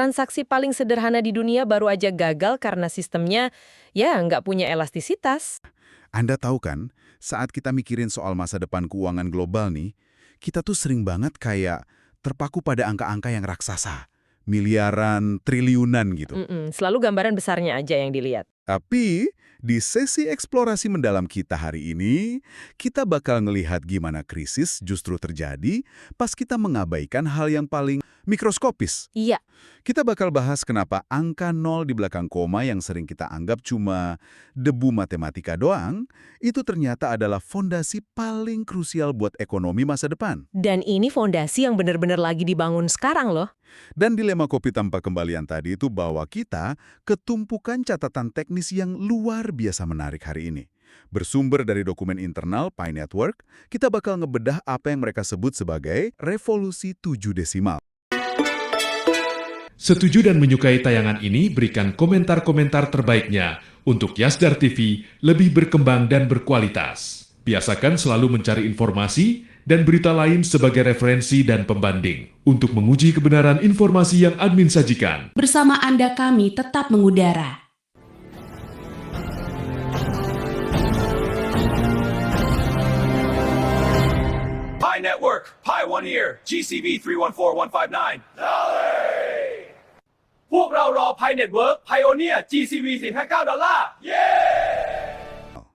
Transaksi paling sederhana di dunia baru aja gagal karena sistemnya nggak punya elastisitas. Anda tahu kan, saat kita mikirin soal masa depan keuangan global nih, kita tuh sering banget kayak terpaku pada angka-angka yang raksasa. Miliaran, triliunan gitu. Selalu gambaran besarnya aja yang dilihat. Tapi, di sesi eksplorasi mendalam kita hari ini, kita bakal ngelihat gimana krisis justru terjadi pas kita mengabaikan hal yang paling mikroskopis. Iya, Kita bakal bahas kenapa angka 0 di belakang koma yang sering kita anggap cuma debu matematika doang, itu ternyata adalah fondasi paling krusial buat ekonomi masa depan. dan ini fondasi yang benar-benar lagi dibangun sekarang loh. Dan dilema kopi tanpa kembalian tadi itu bawa kita ke tumpukan catatan teknis yang luar biasa menarik hari ini. Bersumber dari dokumen internal Pi Network, kita bakal ngebedah apa yang mereka sebut sebagai revolusi 7 desimal. Setuju dan menyukai tayangan ini, berikan komentar-komentar terbaiknya untuk Yasdar TV lebih berkembang dan berkualitas. Biasakan selalu mencari informasi dan berita lain sebagai referensi dan pembanding untuk menguji kebenaran informasi yang admin sajikan. Bersama Anda kami tetap mengudara. Pi Network, Pi One Ear, GCV 314159.พวกเรารอ Pi Network Pioneer GCV 459 $.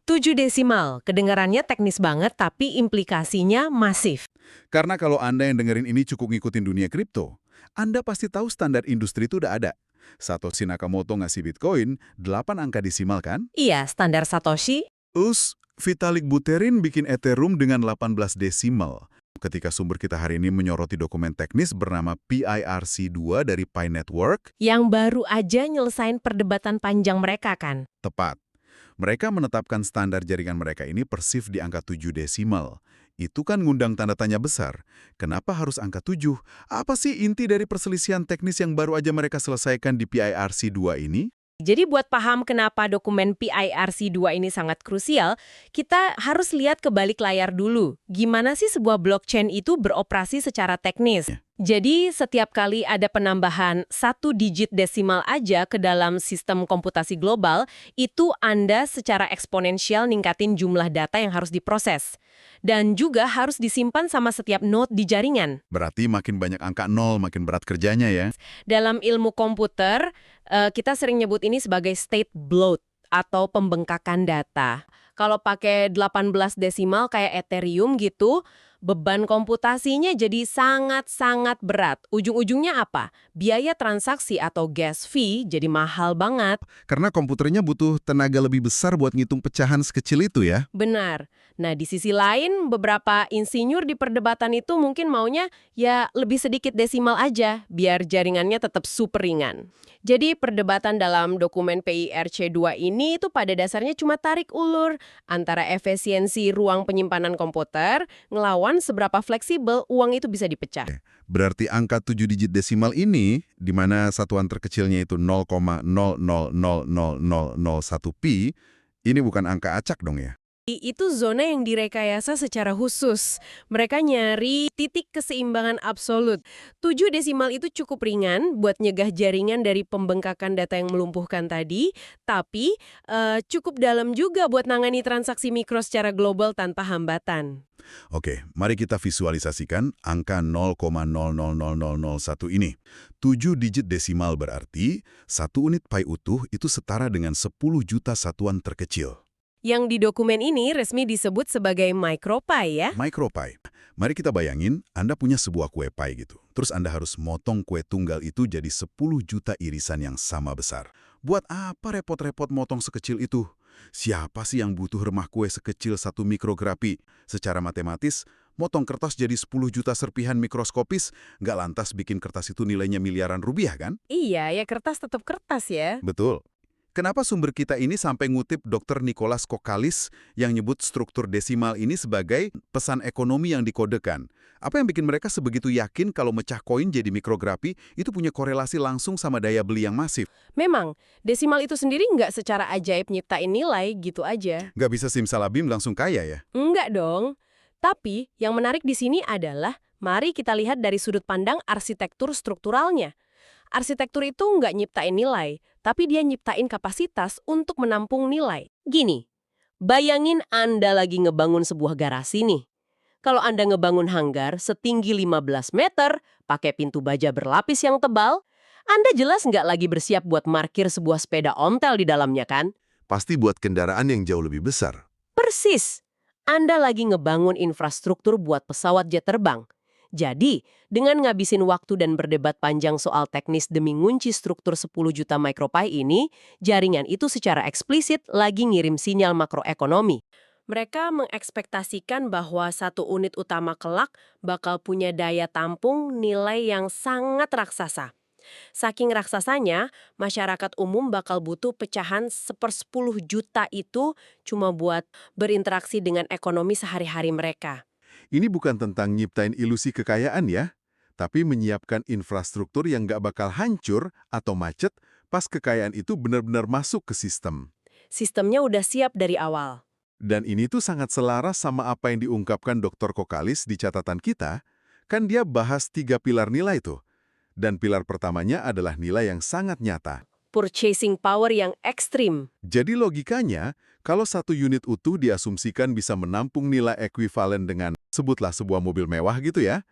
7 desimal, kedengarannya teknis banget tapi implikasinya masif. Karena kalau Anda yang dengerin ini cukup ngikutin dunia kripto, Anda pasti tahu standar industri itu udah ada. Satoshi Nakamoto ngasih Bitcoin 8 angka desimal kan? Iya, standar Satoshi. Vitalik Buterin bikin Ethereum dengan 18 desimal. Ketika sumber kita hari ini menyoroti dokumen teknis bernama PIRC2 dari Pi Network, Yang baru aja nyelesain perdebatan panjang mereka kan? tepat. Mereka menetapkan standar jaringan mereka ini persif di angka 7 desimal. Itu kan ngundang tanda tanya besar. Kenapa harus angka 7? Apa sih inti dari perselisihan teknis yang baru aja mereka selesaikan di PIRC2 ini? Jadi buat paham kenapa dokumen PIRC2 ini sangat krusial, kita harus lihat ke balik layar dulu. Gimana sih sebuah blockchain itu beroperasi secara teknis? Jadi setiap kali ada penambahan 1 digit desimal aja ke dalam sistem komputasi global, itu Anda secara eksponensial ningkatin jumlah data yang harus diproses. Dan juga harus disimpan sama setiap node di jaringan. Berarti makin banyak angka 0, makin berat kerjanya ya. Dalam ilmu komputer, kita sering nyebut ini sebagai state bloat atau pembengkakan data. Kalau pakai 18 desimal kayak Ethereum gitu, beban komputasinya jadi sangat-sangat berat. Ujung-ujungnya apa? Biaya transaksi atau gas fee jadi mahal banget. Karena komputernya butuh tenaga lebih besar buat ngitung pecahan sekecil itu ya. Benar. Nah, di sisi lain, beberapa insinyur di perdebatan itu mungkin maunya lebih sedikit desimal aja, biar jaringannya tetap super ringan. Jadi perdebatan dalam dokumen PIRC2 ini itu pada dasarnya cuma tarik ulur antara efisiensi ruang penyimpanan komputer ngelawan seberapa fleksibel uang itu bisa dipecah. Berarti angka 7 digit desimal ini, di mana satuan terkecilnya itu 0,0000001 pi, ini bukan angka acak dong ya? Itu zona yang direkayasa secara khusus. Mereka nyari titik keseimbangan absolut. 7 desimal itu cukup ringan buat nyegah jaringan dari pembengkakan data yang melumpuhkan tadi, tapi cukup dalam juga buat nangani transaksi mikro secara global tanpa hambatan. Oke, mari kita visualisasikan angka 0,000001 ini. 7 digit desimal berarti 1 unit pi utuh itu setara dengan 10 juta satuan terkecil. Yang di dokumen ini resmi disebut sebagai MicroPi ya. MicroPi. Mari kita bayangin, Anda punya sebuah kue pi gitu. Terus Anda harus motong kue tunggal itu jadi 10 juta irisan yang sama besar. Buat apa repot-repot motong sekecil itu? Siapa sih yang butuh remah kue sekecil 1 mikrograpi? Secara matematis, motong kertas jadi 10 juta serpihan mikroskopis, nggak lantas bikin kertas itu nilainya miliaran rupiah kan? Iya, ya kertas tetap kertas ya. Betul. Kenapa sumber kita ini sampai ngutip Dr. Nicholas Kokalis yang nyebut struktur desimal ini sebagai pesan ekonomi yang dikodekan? Apa yang bikin mereka sebegitu yakin kalau mecah koin jadi mikrografi itu punya korelasi langsung sama daya beli yang masif? Memang, desimal itu sendiri nggak secara ajaib nyiptain nilai gitu aja. Nggak bisa simsalabim langsung kaya ya? Enggak dong. Tapi yang menarik di sini adalah, mari kita lihat dari sudut pandang arsitektur strukturalnya. Arsitektur itu nggak nyiptain nilai, tapi dia nyiptain kapasitas untuk menampung nilai. Gini, bayangin Anda lagi ngebangun sebuah garasi nih. Kalau Anda ngebangun hanggar setinggi 15 meter, pakai pintu baja berlapis yang tebal, Anda jelas nggak lagi bersiap buat parkir sebuah sepeda ontel di dalamnya kan? Pasti buat kendaraan yang jauh lebih besar. Persis. Anda lagi ngebangun infrastruktur buat pesawat jet terbang. Jadi, dengan ngabisin waktu dan berdebat panjang soal teknis demi ngunci struktur 10 juta microPie ini, jaringan itu secara eksplisit lagi ngirim sinyal makroekonomi. Mereka mengekspektasikan bahwa satu unit utama kelak bakal punya daya tampung nilai yang sangat raksasa. Saking raksasanya, masyarakat umum bakal butuh pecahan 1/10 juta itu cuma buat berinteraksi dengan ekonomi sehari-hari mereka. Ini bukan tentang nyiptain ilusi kekayaan ya, tapi menyiapkan infrastruktur yang nggak bakal hancur atau macet pas kekayaan itu benar-benar masuk ke sistem. Sistemnya udah siap dari awal. Dan ini tuh sangat selaras sama apa yang diungkapkan Dr. Kokalis di catatan kita, kan dia bahas 3 pilar nilai tuh. Dan pilar pertamanya adalah nilai yang sangat nyata. Purchasing power yang ekstrim. Jadi logikanya, kalau satu unit utuh diasumsikan bisa menampung nilai ekuivalen dengan, sebutlah sebuah mobil mewah gitu ya,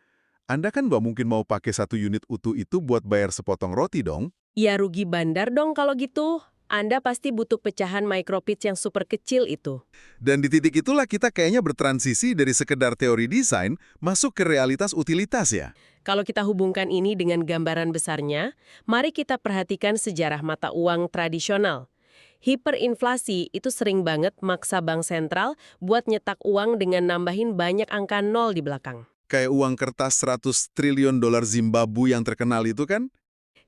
Anda kan nggak mungkin mau pakai satu unit utuh itu buat bayar sepotong roti dong. Ya rugi bandar dong kalau gitu. Anda pasti butuh pecahan micropitch yang super kecil itu. Dan di titik itulah kita kayaknya bertransisi dari sekedar teori desain masuk ke realitas utilitas ya. Kalau kita hubungkan ini dengan gambaran besarnya, mari kita perhatikan sejarah mata uang tradisional. Hiperinflasi itu sering banget maksa bank sentral buat nyetak uang dengan nambahin banyak angka nol di belakang. Kayak uang kertas 100 triliun dolar Zimbabwe yang terkenal itu kan?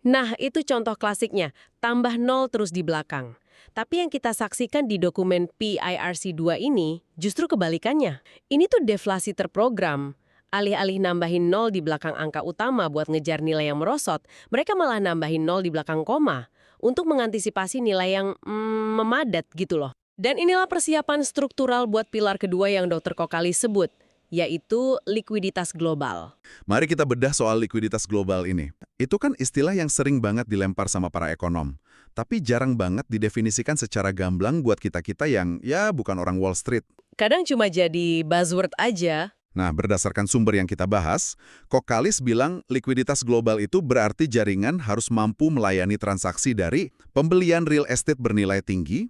Nah, itu contoh klasiknya, tambah nol terus di belakang. Tapi yang kita saksikan di dokumen PIRC2 ini justru kebalikannya. Ini tuh deflasi terprogram. Alih-alih nambahin nol di belakang angka utama buat ngejar nilai yang merosot, mereka malah nambahin nol di belakang koma untuk mengantisipasi nilai yang memadat gitu loh. Dan inilah persiapan struktural buat pilar kedua yang Dr. Kokalis sebut, yaitu likuiditas global. Mari kita bedah soal likuiditas global ini. Itu kan istilah yang sering banget dilempar sama para ekonom, tapi jarang banget didefinisikan secara gamblang buat kita-kita yang ya bukan orang Wall Street. Kadang cuma jadi buzzword aja. Nah, berdasarkan sumber yang kita bahas, Kokalis bilang likuiditas global itu berarti jaringan harus mampu melayani transaksi dari pembelian real estate bernilai tinggi,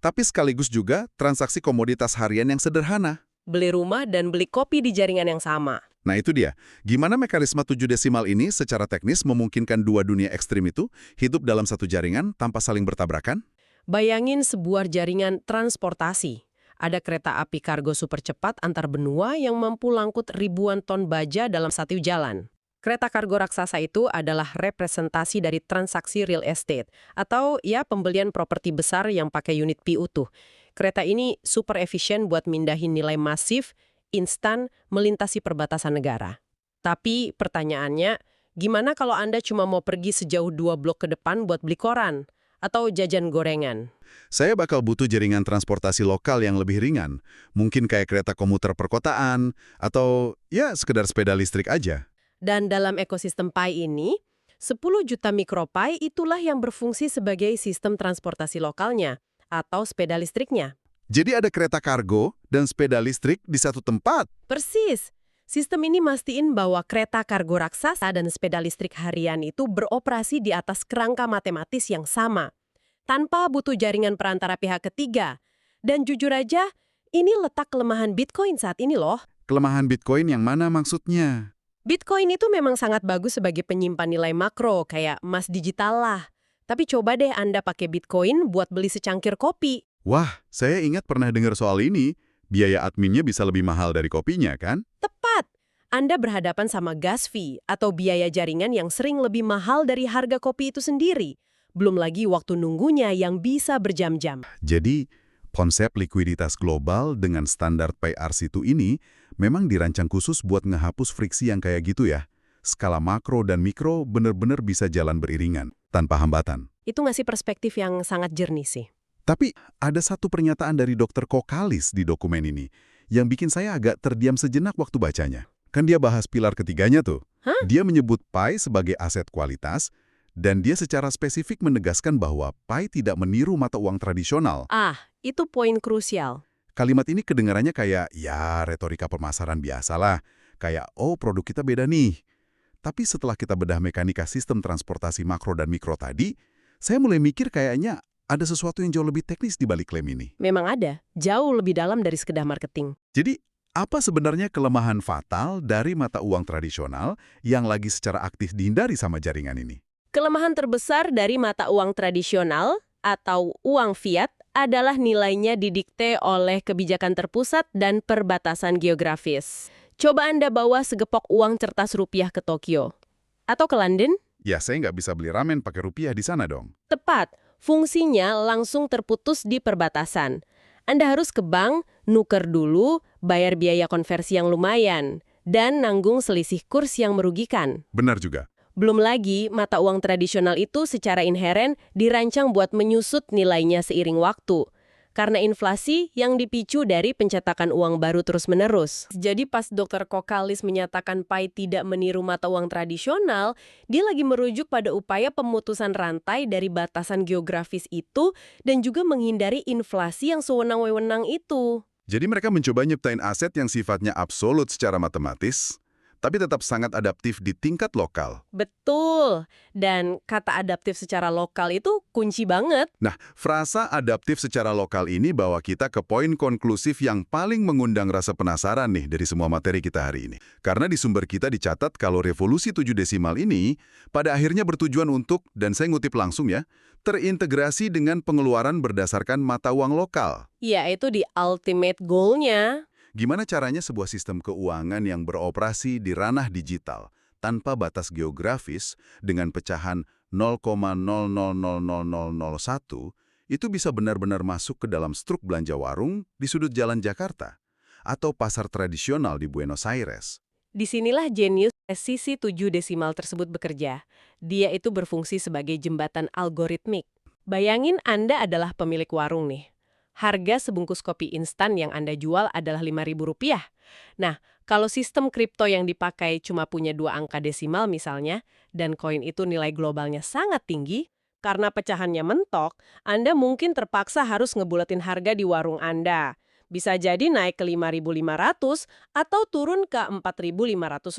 tapi sekaligus juga transaksi komoditas harian yang sederhana. Beli rumah dan beli kopi di jaringan yang sama. Nah itu dia, gimana mekanisme 7 desimal ini secara teknis memungkinkan dua dunia ekstrim itu hidup dalam satu jaringan tanpa saling bertabrakan? Bayangin sebuah jaringan transportasi. Ada kereta api kargo super cepat antar benua yang mampu langkut ribuan ton baja dalam satu jalan. Kereta kargo raksasa itu adalah representasi dari transaksi real estate atau ya pembelian properti besar yang pakai unit P utuh. Kereta ini super efisien buat mindahin nilai masif, instan, melintasi perbatasan negara. Tapi pertanyaannya, gimana kalau Anda cuma mau pergi sejauh 2 blok ke depan buat beli koran atau jajan gorengan? Saya bakal butuh jaringan transportasi lokal yang lebih ringan. Mungkin kayak kereta komuter perkotaan, atau ya sekedar sepeda listrik aja. Dan dalam ekosistem Pi ini, 10 juta microPie itulah yang berfungsi sebagai sistem transportasi lokalnya atau sepeda listriknya. Jadi ada kereta kargo dan sepeda listrik di satu tempat. Persis. Sistem ini mastiin bahwa kereta kargo raksasa dan sepeda listrik harian itu beroperasi di atas kerangka matematis yang sama, tanpa butuh jaringan perantara pihak ketiga. Dan jujur aja, ini letak kelemahan Bitcoin saat ini loh. Kelemahan Bitcoin yang mana maksudnya? Bitcoin itu memang sangat bagus sebagai penyimpan nilai makro, kayak emas digital lah. Tapi coba deh Anda pakai Bitcoin buat beli secangkir kopi. Wah, saya ingat pernah dengar soal ini. Biaya adminnya bisa lebih mahal dari kopinya, kan? Tepat. Anda berhadapan sama gas fee atau biaya jaringan yang sering lebih mahal dari harga kopi itu sendiri. Belum lagi waktu nunggunya yang bisa berjam-jam. Jadi, konsep likuiditas global dengan standar PIRC2 ini memang dirancang khusus buat ngehapus friksi yang kayak gitu ya. Skala makro dan mikro benar-benar bisa jalan beriringan, tanpa hambatan. Itu ngasih perspektif yang sangat jernih sih. Tapi ada satu pernyataan dari Dr. Kokalis di dokumen ini yang bikin saya agak terdiam sejenak waktu bacanya. Kan dia bahas pilar ketiganya tuh. Hah? Dia menyebut Pi sebagai aset kualitas Dan dia secara spesifik menegaskan bahwa Pi tidak meniru mata uang tradisional. Itu poin krusial. Kalimat ini kedengarannya kayak, ya retorika pemasaran biasalah. Kayak, oh produk kita beda nih. Tapi setelah kita bedah mekanika sistem transportasi makro dan mikro tadi, saya mulai mikir kayaknya ada sesuatu yang jauh lebih teknis di balik klaim ini. Memang ada, jauh lebih dalam dari sekedar marketing. Jadi, apa sebenarnya kelemahan fatal dari mata uang tradisional yang lagi secara aktif dihindari sama jaringan ini? Kelemahan terbesar dari mata uang tradisional atau uang fiat adalah nilainya didikte oleh kebijakan terpusat dan perbatasan geografis. Coba Anda bawa segepok uang kertas rupiah ke Tokyo. Atau ke London? Ya, saya nggak bisa beli ramen pakai rupiah di sana dong. Tepat, fungsinya langsung terputus di perbatasan. Anda harus ke bank, nuker dulu, bayar biaya konversi yang lumayan, dan nanggung selisih kurs yang merugikan. Benar juga. Belum lagi, mata uang tradisional itu secara inheren dirancang buat menyusut nilainya seiring waktu. Karena inflasi yang dipicu dari pencetakan uang baru terus-menerus. Jadi pas Dr. Kokalis menyatakan Pi tidak meniru mata uang tradisional, dia lagi merujuk pada upaya pemutusan rantai dari batasan geografis itu dan juga menghindari inflasi yang sewenang-wenang itu. Jadi mereka mencoba nyiptain aset yang sifatnya absolut secara matematis, tapi tetap sangat adaptif di tingkat lokal. Betul. Dan kata adaptif secara lokal itu kunci banget. Nah, frasa adaptif secara lokal ini bawa kita ke poin konklusif yang paling mengundang rasa penasaran nih dari semua materi kita hari ini. Karena di sumber kita dicatat kalau revolusi 7 desimal ini pada akhirnya bertujuan untuk, dan saya ngutip langsung ya, terintegrasi dengan pengeluaran berdasarkan mata uang lokal. Ya, itu di ultimate goal-nya. Gimana caranya sebuah sistem keuangan yang beroperasi di ranah digital tanpa batas geografis dengan pecahan 0,000001 itu bisa benar-benar masuk ke dalam struk belanja warung di sudut jalan Jakarta atau pasar tradisional di Buenos Aires. Disinilah jenius presisi 7 desimal tersebut bekerja. Dia itu berfungsi sebagai jembatan algoritmik. Bayangin Anda adalah pemilik warung nih. Harga sebungkus kopi instan yang Anda jual adalah Rp5.000. Nah, kalau sistem kripto yang dipakai cuma punya 2 angka desimal misalnya, dan koin itu nilai globalnya sangat tinggi, karena pecahannya mentok, Anda mungkin terpaksa harus ngebulatin harga di warung Anda. Bisa jadi naik ke Rp5.500 atau turun ke Rp4.500.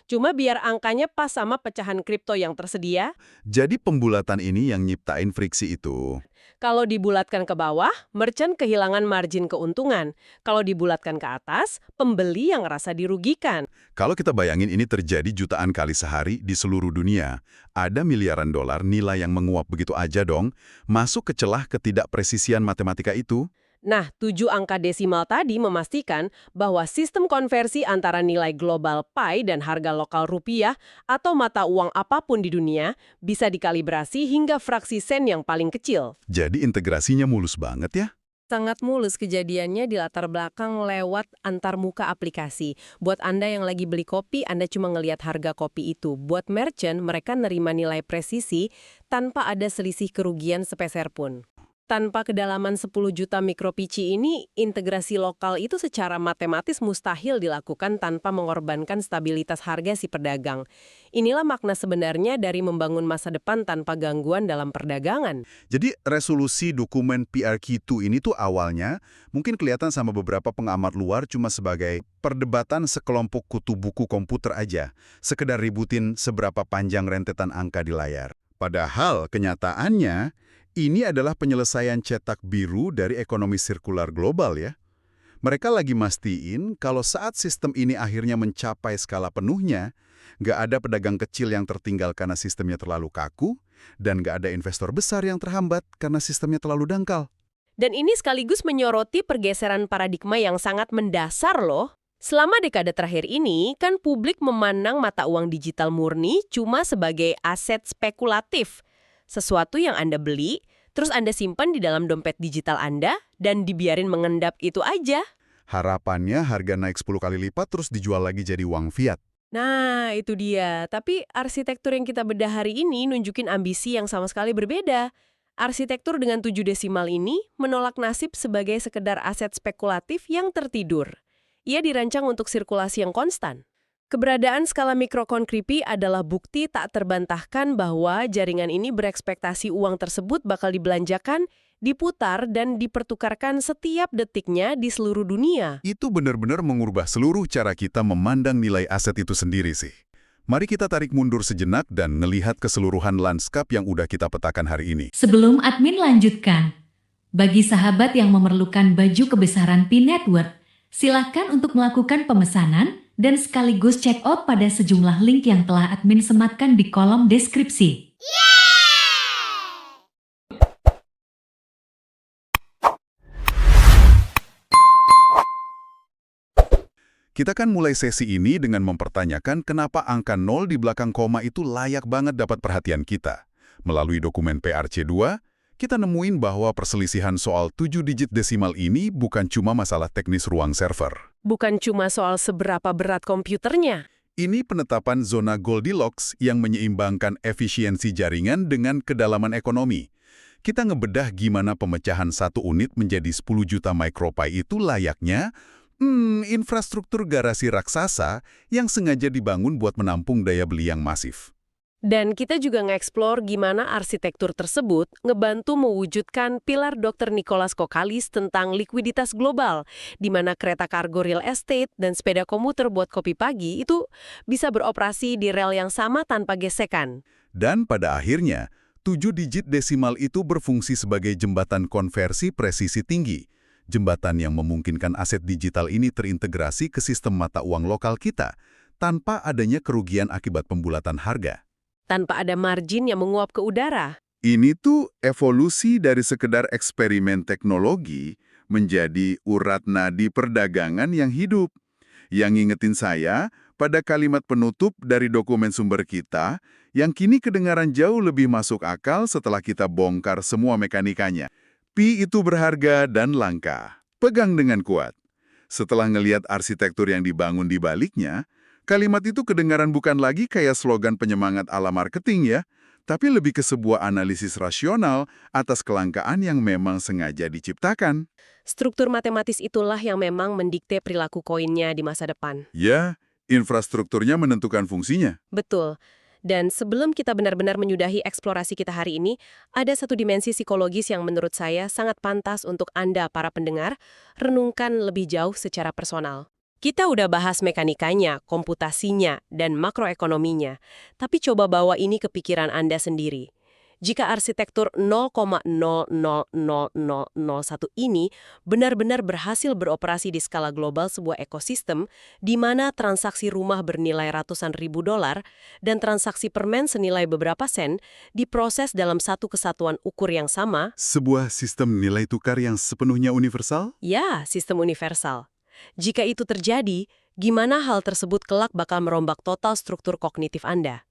Cuma biar angkanya pas sama pecahan kripto yang tersedia. Jadi pembulatan ini yang nyiptain friksi itu. Kalau dibulatkan ke bawah, merchant kehilangan margin keuntungan. Kalau dibulatkan ke atas, pembeli yang ngerasa dirugikan. Kalau kita bayangin ini terjadi jutaan kali sehari di seluruh dunia, ada miliaran dolar nilai yang menguap begitu aja dong, masuk ke celah ketidakpresisian matematika itu. Nah, 7 angka desimal tadi memastikan bahwa sistem konversi antara nilai global Pi dan harga lokal rupiah atau mata uang apapun di dunia bisa dikalibrasi hingga fraksi sen yang paling kecil. Jadi integrasinya mulus banget ya? Sangat mulus kejadiannya di latar belakang lewat antarmuka aplikasi. Buat Anda yang lagi beli kopi, Anda cuma ngelihat harga kopi itu. Buat merchant, mereka nerima nilai presisi tanpa ada selisih kerugian sepeser pun. Tanpa kedalaman 10 juta mikropici ini, integrasi lokal itu secara matematis mustahil dilakukan tanpa mengorbankan stabilitas harga si pedagang. Inilah makna sebenarnya dari membangun masa depan tanpa gangguan dalam perdagangan. Jadi resolusi dokumen PRQ2 ini tuh awalnya mungkin kelihatan sama beberapa pengamat luar cuma sebagai perdebatan sekelompok kutu buku komputer aja, sekedar ributin seberapa panjang rentetan angka di layar. Padahal kenyataannya, ini adalah penyelesaian cetak biru dari ekonomi sirkular global ya. Mereka lagi mastiin kalau saat sistem ini akhirnya mencapai skala penuhnya, nggak ada pedagang kecil yang tertinggal karena sistemnya terlalu kaku, dan nggak ada investor besar yang terhambat karena sistemnya terlalu dangkal. Dan ini sekaligus menyoroti pergeseran paradigma yang sangat mendasar loh. Selama dekade terakhir ini, kan publik memandang mata uang digital murni cuma sebagai aset spekulatif. Sesuatu yang Anda beli, terus Anda simpan di dalam dompet digital Anda, dan dibiarin mengendap itu aja. Harapannya harga naik 10 kali lipat terus dijual lagi jadi uang fiat. Nah, itu dia. Tapi arsitektur yang kita bedah hari ini nunjukin ambisi yang sama sekali berbeda. Arsitektur dengan 7 desimal ini menolak nasib sebagai sekedar aset spekulatif yang tertidur. Ia dirancang untuk sirkulasi yang konstan. Keberadaan skala mikron creepy adalah bukti tak terbantahkan bahwa jaringan ini berekspektasi uang tersebut bakal dibelanjakan, diputar, dan dipertukarkan setiap detiknya di seluruh dunia. Itu benar-benar mengubah seluruh cara kita memandang nilai aset itu sendiri sih. Mari kita tarik mundur sejenak dan melihat keseluruhan lanskap yang udah kita petakan hari ini. Sebelum admin lanjutkan, bagi sahabat yang memerlukan baju kebesaran P-Network, silakan untuk melakukan pemesanan dan sekaligus check out pada sejumlah link yang telah admin sematkan di kolom deskripsi. Kita kan mulai sesi ini dengan mempertanyakan kenapa angka 0 di belakang koma itu layak banget dapat perhatian kita. Melalui dokumen PRC2, kita nemuin bahwa perselisihan soal 7 digit desimal ini bukan cuma masalah teknis ruang server. Bukan cuma soal seberapa berat komputernya. Ini penetapan zona Goldilocks yang menyeimbangkan efisiensi jaringan dengan kedalaman ekonomi. Kita ngebedah gimana pemecahan satu unit menjadi 10 juta micropai itu layaknya infrastruktur garasi raksasa yang sengaja dibangun buat menampung daya beli yang masif. Dan kita juga nge-explore gimana arsitektur tersebut ngebantu mewujudkan pilar Dr. Nicholas Kokalis tentang likuiditas global, di mana kereta kargo real estate dan sepeda komuter buat kopi pagi itu bisa beroperasi di rel yang sama tanpa gesekan. Dan pada akhirnya, 7 digit desimal itu berfungsi sebagai jembatan konversi presisi tinggi. Jembatan yang memungkinkan aset digital ini terintegrasi ke sistem mata uang lokal kita, tanpa adanya kerugian akibat pembulatan harga. Tanpa ada margin yang menguap ke udara. Ini tuh evolusi dari sekedar eksperimen teknologi menjadi urat nadi perdagangan yang hidup. Yang ngingetin saya pada kalimat penutup dari dokumen sumber kita yang kini kedengaran jauh lebih masuk akal setelah kita bongkar semua mekanikanya. Pi itu berharga dan langka. Pegang dengan kuat. Setelah ngelihat arsitektur yang dibangun di baliknya, kalimat itu kedengaran bukan lagi kayak slogan penyemangat ala marketing ya, tapi lebih ke sebuah analisis rasional atas kelangkaan yang memang sengaja diciptakan. Struktur matematis itulah yang memang mendikte perilaku koinnya di masa depan. Ya, infrastrukturnya menentukan fungsinya. Betul. Dan sebelum kita benar-benar menyudahi eksplorasi kita hari ini, ada satu dimensi psikologis yang menurut saya sangat pantas untuk Anda, para pendengar, renungkan lebih jauh secara personal. Kita udah bahas mekanikanya, komputasinya, dan makroekonominya, tapi coba bawa ini ke pikiran Anda sendiri. Jika arsitektur 0,000001 ini benar-benar berhasil beroperasi di skala global sebuah ekosistem di mana transaksi rumah bernilai ratusan ribu dolar dan transaksi permen senilai beberapa sen diproses dalam satu kesatuan ukur yang sama. Sebuah sistem nilai tukar yang sepenuhnya universal? Ya, sistem universal. Jika itu terjadi, gimana hal tersebut kelak bakal merombak total struktur kognitif Anda?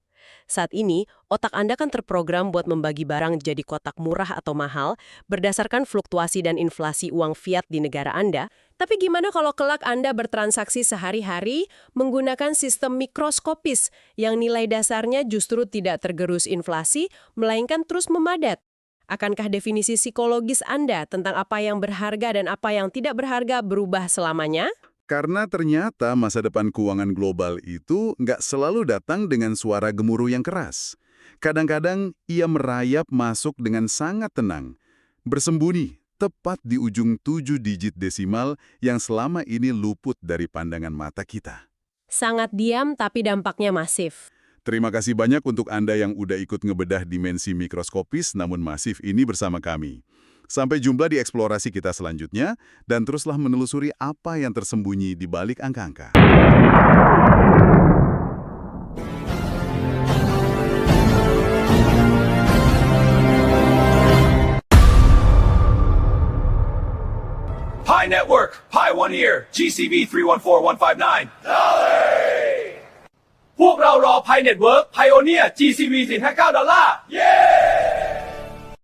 Saat ini, otak Anda kan terprogram buat membagi barang jadi kotak murah atau mahal berdasarkan fluktuasi dan inflasi uang fiat di negara Anda. Tapi gimana kalau kelak Anda bertransaksi sehari-hari menggunakan sistem mikroskopis yang nilai dasarnya justru tidak tergerus inflasi, melainkan terus memadat? Akankah definisi psikologis Anda tentang apa yang berharga dan apa yang tidak berharga berubah selamanya? Karena ternyata masa depan keuangan global itu nggak selalu datang dengan suara gemuruh yang keras. Kadang-kadang ia merayap masuk dengan sangat tenang, bersembunyi tepat di ujung 7 digit desimal yang selama ini luput dari pandangan mata kita. Sangat diam tapi dampaknya masif. Terima kasih banyak untuk Anda yang udah ikut ngebedah dimensi mikroskopis namun masif ini bersama kami. Sampai jumpa di eksplorasi kita selanjutnya, dan teruslah menelusuri apa yang tersembunyi di balik angka-angka. Pi Network, Pi 1 Year, GCV 314159.พวกเรารอ Pi Network Pioneer GCV $459 เย้